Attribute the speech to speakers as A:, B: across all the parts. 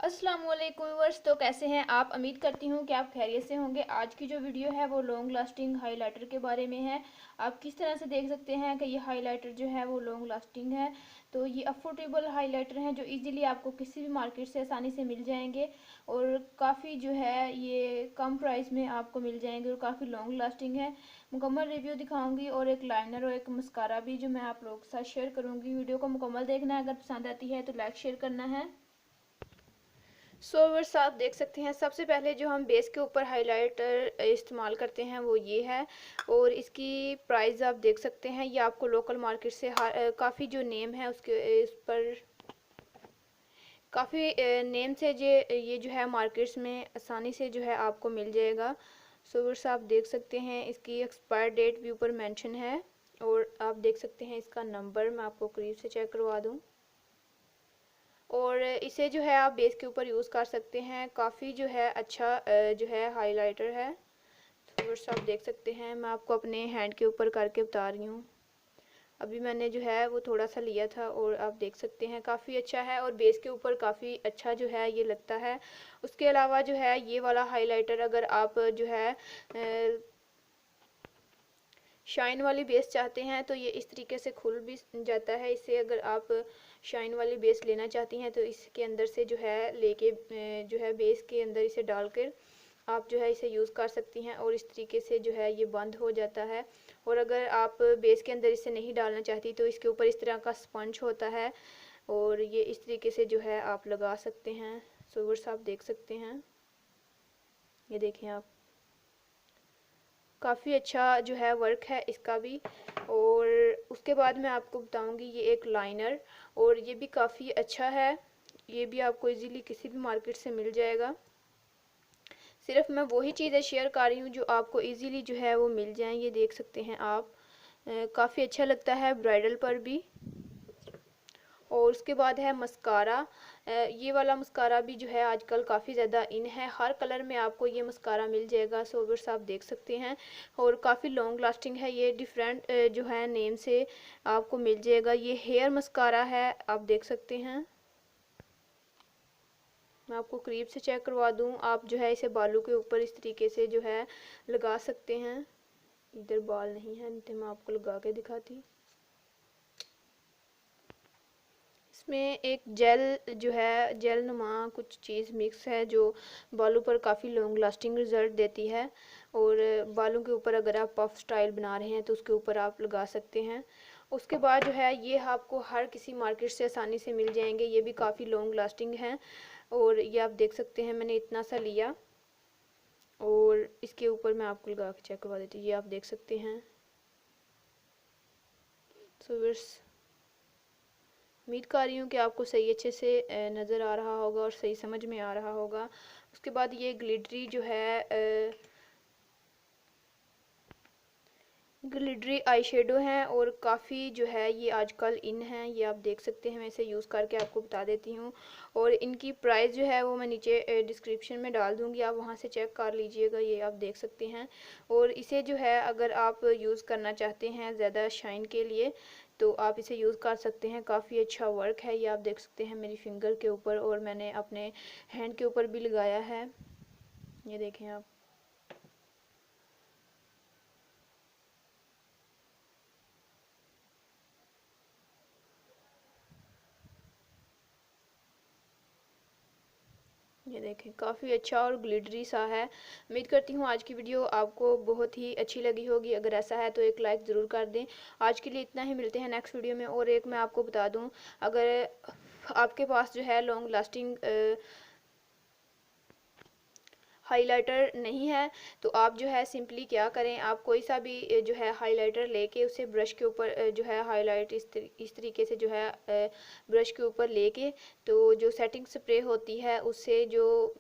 A: अस्सलामुअलैकुम व्यूअर्स। तो कैसे हैं आप? उम्मीद करती हूँ कि आप खैरियत से होंगे। आज की जो वीडियो है वो लॉन्ग लास्टिंग हाइलाइटर के बारे में है। आप किस तरह से देख सकते हैं कि ये हाइलाइटर जो है वो लॉन्ग लास्टिंग है। तो ये अफोर्डेबल हाइलाइटर हैं जो इजीली आपको किसी भी मार्केट से आसानी से मिल जाएंगे और काफ़ी जो है ये कम प्राइस में आपको मिल जाएंगे और काफ़ी लॉन्ग लास्टिंग है। मुकम्मल रिव्यू दिखाऊंगी और एक लाइनर और एक मस्कारा भी जो मैं आप लोगों के साथ शेयर करूँगी। वीडियो को मुकम्मल देखना है, अगर पसंद आती है तो लाइक शेयर करना है। व्यूअर्स, आप देख सकते हैं सबसे पहले जो हम बेस के ऊपर हाइलाइटर इस्तेमाल करते हैं वो ये है और इसकी प्राइस आप देख सकते हैं। ये आपको लोकल मार्केट से काफ़ी जो नेम है उसके इस पर काफ़ी नेम से ये जो है मार्केट्स में आसानी से जो है आपको मिल जाएगा। व्यूअर्स, आप देख सकते हैं इसकी एक्सपायर डेट भी ऊपर मेंशन है और आप देख सकते हैं इसका नंबर मैं आपको करीब से चेक करवा दूँ। और इसे जो है आप बेस के ऊपर यूज़ कर सकते हैं। काफ़ी जो है अच्छा जो है हाइलाइटर है। व्यूअर्स, आप देख सकते हैं मैं आपको अपने हैंड के ऊपर करके बता रही हूँ। अभी मैंने जो है वो थोड़ा सा लिया था और आप देख सकते हैं काफ़ी अच्छा है और बेस के ऊपर काफ़ी अच्छा जो है ये लगता है। उसके अलावा जो है ये वाला हाइलाइटर अगर आप जो है शाइन वाली बेस चाहते हैं तो ये इस तरीके से खुल भी जाता है। इसे अगर आप शाइन वाली बेस लेना चाहती हैं तो इसके अंदर से जो है लेके जो है बेस के अंदर इसे डालकर आप जो है इसे यूज़ कर सकती हैं और इस तरीके से जो है ये बंद हो जाता है। और अगर आप बेस के अंदर इसे नहीं डालना चाहती तो इसके ऊपर इस तरह का स्पंज होता है और ये इस तरीके से जो है आप लगा सकते हैं। व्यूअर्स, आप देख सकते हैं, ये देखें आप, काफ़ी अच्छा जो है वर्क है इसका भी। और उसके बाद मैं आपको बताऊंगी ये एक लाइनर और ये भी काफ़ी अच्छा है। ये भी आपको इजीली किसी भी मार्केट से मिल जाएगा। सिर्फ मैं वही चीज़ें शेयर कर रही हूँ जो आपको इजीली जो है वो मिल जाएं। ये देख सकते हैं आप, काफ़ी अच्छा लगता है ब्राइडल पर भी। और उसके बाद है मस्कारा। ये वाला मस्कारा भी जो है आजकल काफ़ी ज़्यादा इन है। हर कलर में आपको ये मस्कारा मिल जाएगा। व्यूअर्स, आप देख सकते हैं और काफ़ी लॉन्ग लास्टिंग है। ये डिफरेंट जो है नेम से आपको मिल जाएगा। ये हेयर मस्कारा है, आप देख सकते हैं। मैं आपको करीब से चेक करवा दूं। आप जो है इसे बालों के ऊपर इस तरीके से जो है लगा सकते हैं। इधर बाल नहीं है, नहीं तो मैं आपको लगा के दिखाती। इसमें एक जेल जो है जेल नुमा कुछ चीज़ मिक्स है जो बालों पर काफ़ी लॉन्ग लास्टिंग रिजल्ट देती है। और बालों के ऊपर अगर आप पफ स्टाइल बना रहे हैं तो उसके ऊपर आप लगा सकते हैं। उसके बाद जो है ये आपको हर किसी मार्केट से आसानी से मिल जाएंगे। ये भी काफ़ी लॉन्ग लास्टिंग हैं और ये आप देख सकते हैं मैंने इतना सा लिया और इसके ऊपर मैं आपको लगा के चेक करवा देती हूँ। ये आप देख सकते हैं। सो उम्मीद कर रही हूँ कि आपको सही अच्छे से नज़र आ रहा होगा और सही समझ में आ रहा होगा। उसके बाद ये ग्लिटरी जो है ग्लिटरी आई शेडो हैं और काफ़ी जो है ये आजकल इन हैं। ये आप देख सकते हैं, मैं इसे यूज़ करके आपको बता देती हूँ और इनकी प्राइस जो है वो मैं नीचे डिस्क्रिप्शन में डाल दूँगी, आप वहाँ से चेक कर लीजिएगा। ये आप देख सकते हैं और इसे जो है अगर आप यूज़ करना चाहते हैं ज़्यादा शाइन के लिए तो आप इसे यूज़ कर सकते हैं। काफ़ी अच्छा वर्क है। ये आप देख सकते हैं मेरी फिंगर के ऊपर और मैंने अपने हैंड के ऊपर भी लगाया है। ये देखें आप। ये देखें काफ़ी अच्छा और ग्लिटरी सा है। उम्मीद करती हूँ आज की वीडियो आपको बहुत ही अच्छी लगी होगी। अगर ऐसा है तो एक लाइक ज़रूर कर दें। आज के लिए इतना ही, मिलते हैं नेक्स्ट वीडियो में। और एक मैं आपको बता दूँ, अगर आपके पास जो है लॉन्ग लास्टिंग हाइलाइटर नहीं है तो आप जो है सिंपली क्या करें, आप कोई सा भी जो है हाइलाइटर लेके उसे ब्रश के ऊपर जो है हाइलाइट इस तरीके से जो है ब्रश के ऊपर लेके तो जो सेटिंग स्प्रे होती है उससे जो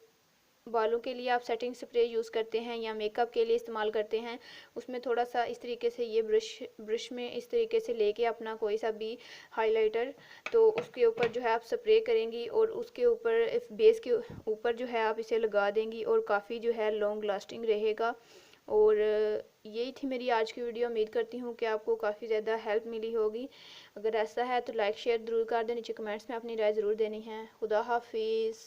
A: बालों के लिए आप सेटिंग स्प्रे यूज़ करते हैं या मेकअप के लिए इस्तेमाल करते हैं उसमें थोड़ा सा इस तरीके से ये ब्रश में इस तरीके से लेके अपना कोई सा भी हाइलाइटर तो उसके ऊपर जो है आप स्प्रे करेंगी और उसके ऊपर बेस के ऊपर जो है आप इसे लगा देंगी और काफ़ी जो है लॉन्ग लास्टिंग रहेगा। और यही थी मेरी आज की वीडियो। उम्मीद करती हूँ कि आपको काफ़ी ज़्यादा हेल्प मिली होगी। अगर ऐसा है तो लाइक शेयर ज़रूर कर दें। नीचे कमेंट्स में अपनी राय ज़रूर देनी है। खुदा हाफिज़।